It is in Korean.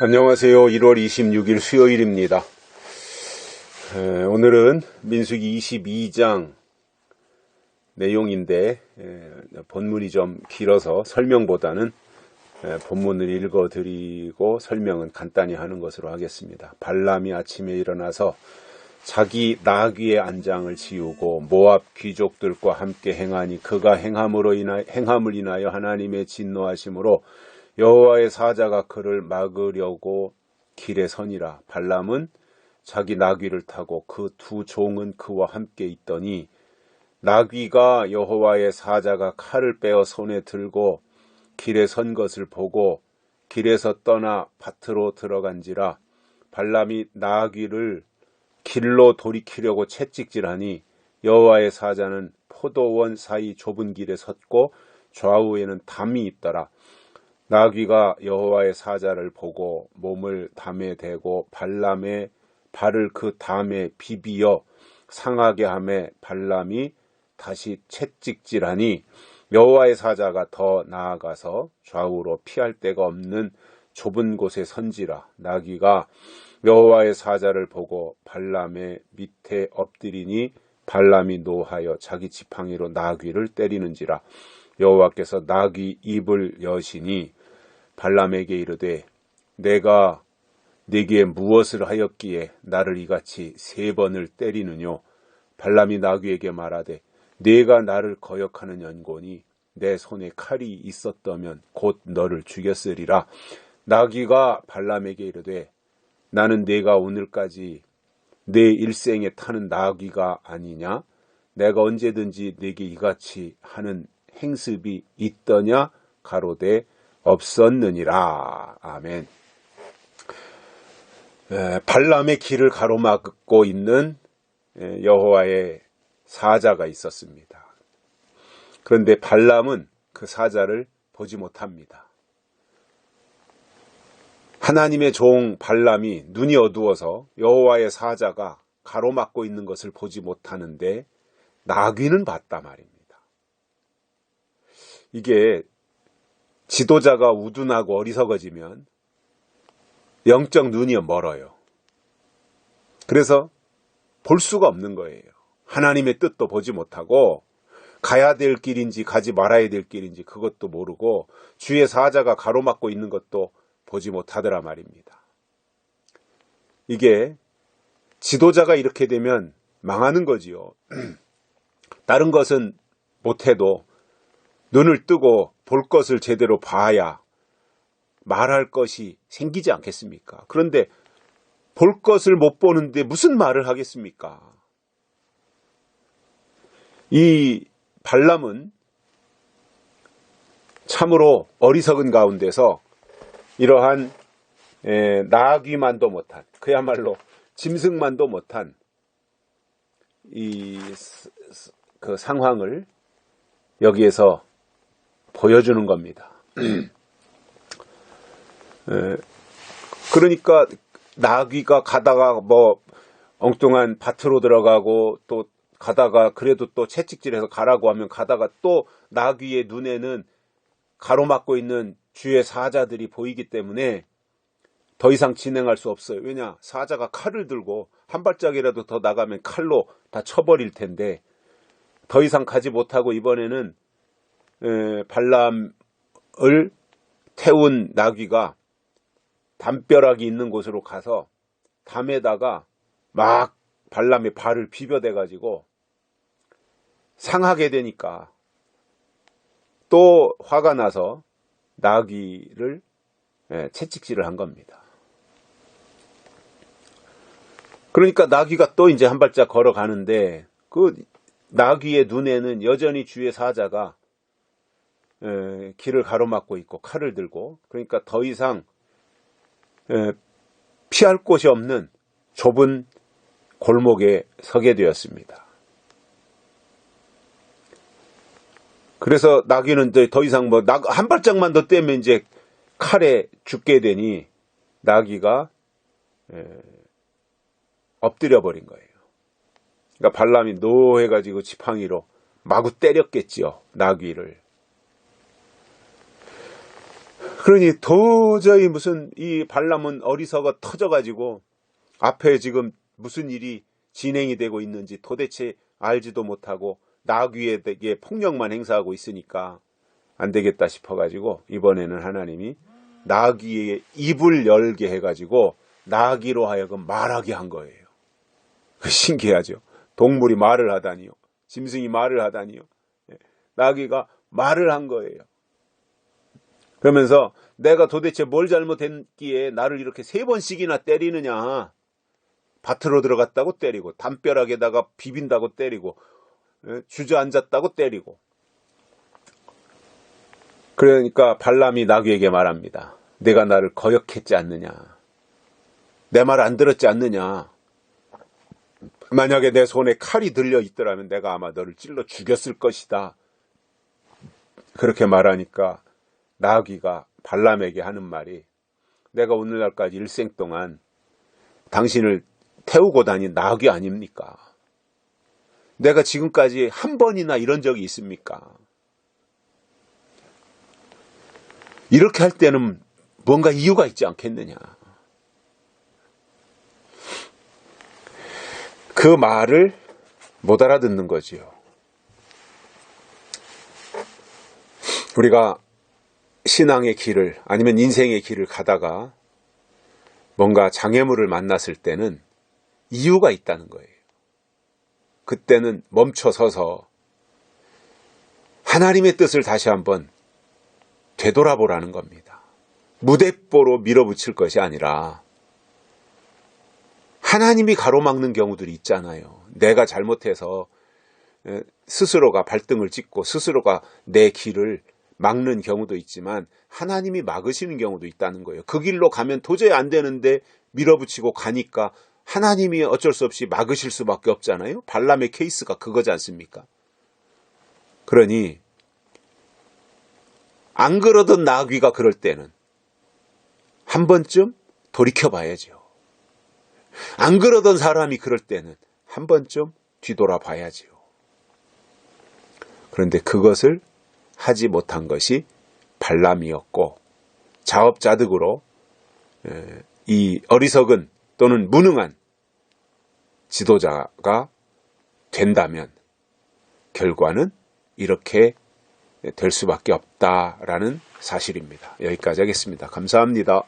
안녕하세요. 1월 26일 수요일입니다. 오늘은 민수기 22장 내용인데 본문이 좀 길어서 설명보다는 본문을 읽어드리고 설명은 간단히 하는 것으로 하겠습니다. 발람이 아침에 일어나서 자기 나귀의 안장을 지우고 모압 귀족들과 함께 행하니 그가 행함을 인하여 하나님의 진노하심으로 여호와의 사자가 그를 막으려고 길에 서니라. 발람은 자기 나귀를 타고 그 두 종은 그와 함께 있더니 나귀가 여호와의 사자가 칼을 빼어 손에 들고 길에 선 것을 보고 길에서 떠나 밭으로 들어간지라. 발람이 나귀를 길로 돌이키려고 채찍질하니 여호와의 사자는 포도원 사이 좁은 길에 섰고 좌우에는 담이 있더라. 나귀가 여호와의 사자를 보고 몸을 담에 대고 발람의 발을 그 담에 비비어 상하게 하매 발람이 다시 채찍질하니 여호와의 사자가 더 나아가서 좌우로 피할 데가 없는 좁은 곳에 선지라. 나귀가 여호와의 사자를 보고 발람의 밑에 엎드리니 발람이 노하여 자기 지팡이로 나귀를 때리는지라. 여호와께서 나귀 입을 여시니 발람에게 이르되 내가 네게 무엇을 하였기에 나를 이같이 3번을 때리느뇨. 발람이 나귀에게 말하되 네가 나를 거역하는 연고니 내 손에 칼이 있었다면 곧 너를 죽였으리라. 나귀가 발람에게 이르되 나는 네가 오늘까지 내 일생에 타는 나귀가 아니냐. 내가 언제든지 네게 이같이 하는 행습이 있더냐. 가로되 없었느니라. 아멘. 발람의 길을 가로막고 있는 여호와의 사자가 있었습니다. 그런데 발람은 그 사자를 보지 못합니다. 하나님의 종 발람이 눈이 어두워서 여호와의 사자가 가로막고 있는 것을 보지 못하는데 나귀는 봤단 말입니다. 이게 지도자가 우둔하고 어리석어지면 영적 눈이 멀어요. 그래서 볼 수가 없는 거예요. 하나님의 뜻도 보지 못하고 가야 될 길인지 가지 말아야 될 길인지 그것도 모르고 주의 사자가 가로막고 있는 것도 보지 못하더라 말입니다. 이게 지도자가 이렇게 되면 망하는 거지요. 다른 것은 못해도 눈을 뜨고 볼 것을 제대로 봐야 말할 것이 생기지 않겠습니까? 그런데 볼 것을 못 보는데 무슨 말을 하겠습니까? 이 발람은 참으로 어리석은 가운데서 이러한 나귀만도 못한, 그야말로 짐승만도 못한 그 상황을 여기에서 보여주는 겁니다. 그러니까 나귀가 가다가 엉뚱한 밭으로 들어가고 또 가다가 그래도 또 채찍질해서 가라고 하면 가다가 또 나귀의 눈에는 가로막고 있는 주의 사자들이 보이기 때문에 더 이상 진행할 수 없어요. 왜냐? 사자가 칼을 들고 한 발짝이라도 더 나가면 칼로 다 쳐버릴 텐데 더 이상 가지 못하고 이번에는 발람을 태운 나귀가 담벼락이 있는 곳으로 가서 담에다가 막 발람의 발을 비벼대가지고 상하게 되니까 또 화가 나서 나귀를 채찍질을 한 겁니다. 그러니까 나귀가 또 이제 한 발짝 걸어가는데 그 나귀의 눈에는 여전히 주의 사자가 길을 가로막고 있고 칼을 들고, 그러니까 더 이상 피할 곳이 없는 좁은 골목에 서게 되었습니다. 그래서 나귀는 더 이상 한 발짝만 더 떼면 이제 칼에 죽게 되니 나귀가 엎드려 버린 거예요. 그러니까 발람이 노해가지고 지팡이로 마구 때렸겠지요, 나귀를. 그러니 도저히 무슨 이 발람은 어리석어 터져가지고 앞에 지금 무슨 일이 진행이 되고 있는지 도대체 알지도 못하고 나귀에게 폭력만 행사하고 있으니까 안 되겠다 싶어가지고 이번에는 하나님이 나귀의 입을 열게 해가지고 나귀로 하여금 말하게 한 거예요. 신기하죠. 동물이 말을 하다니요. 짐승이 말을 하다니요. 나귀가 말을 한 거예요. 그러면서 내가 도대체 뭘 잘못했기에 나를 이렇게 3번씩이나 때리느냐. 밭으로 들어갔다고 때리고 담벼락에다가 비빈다고 때리고 주저앉았다고 때리고. 그러니까 발람이 나귀에게 말합니다. 내가 나를 거역했지 않느냐. 내 말 안 들었지 않느냐. 만약에 내 손에 칼이 들려 있더라면 내가 아마 너를 찔러 죽였을 것이다. 그렇게 말하니까 나귀가 발람에게 하는 말이 내가 오늘날까지 일생 동안 당신을 태우고 다닌 나귀 아닙니까? 내가 지금까지 한 번이나 이런 적이 있습니까? 이렇게 할 때는 뭔가 이유가 있지 않겠느냐. 그 말을 못 알아듣는 거지요. 우리가 신앙의 길을 아니면 인생의 길을 가다가 뭔가 장애물을 만났을 때는 이유가 있다는 거예요. 그때는 멈춰 서서 하나님의 뜻을 다시 한번 되돌아보라는 겁니다. 무대뽀로 밀어붙일 것이 아니라 하나님이 가로막는 경우들이 있잖아요. 내가 잘못해서 스스로가 발등을 찍고 스스로가 내 길을 막는 경우도 있지만 하나님이 막으시는 경우도 있다는 거예요. 그 길로 가면 도저히 안 되는데 밀어붙이고 가니까 하나님이 어쩔 수 없이 막으실 수밖에 없잖아요. 발람의 케이스가 그거지 않습니까? 그러니 안 그러던 나귀가 그럴 때는 한 번쯤 돌이켜봐야죠. 안 그러던 사람이 그럴 때는 한 번쯤 뒤돌아봐야지요. 그런데 그것을 하지 못한 것이 발람이었고 자업자득으로 이 어리석은 또는 무능한 지도자가 된다면 결과는 이렇게 될 수밖에 없다라는 사실입니다. 여기까지 하겠습니다. 감사합니다.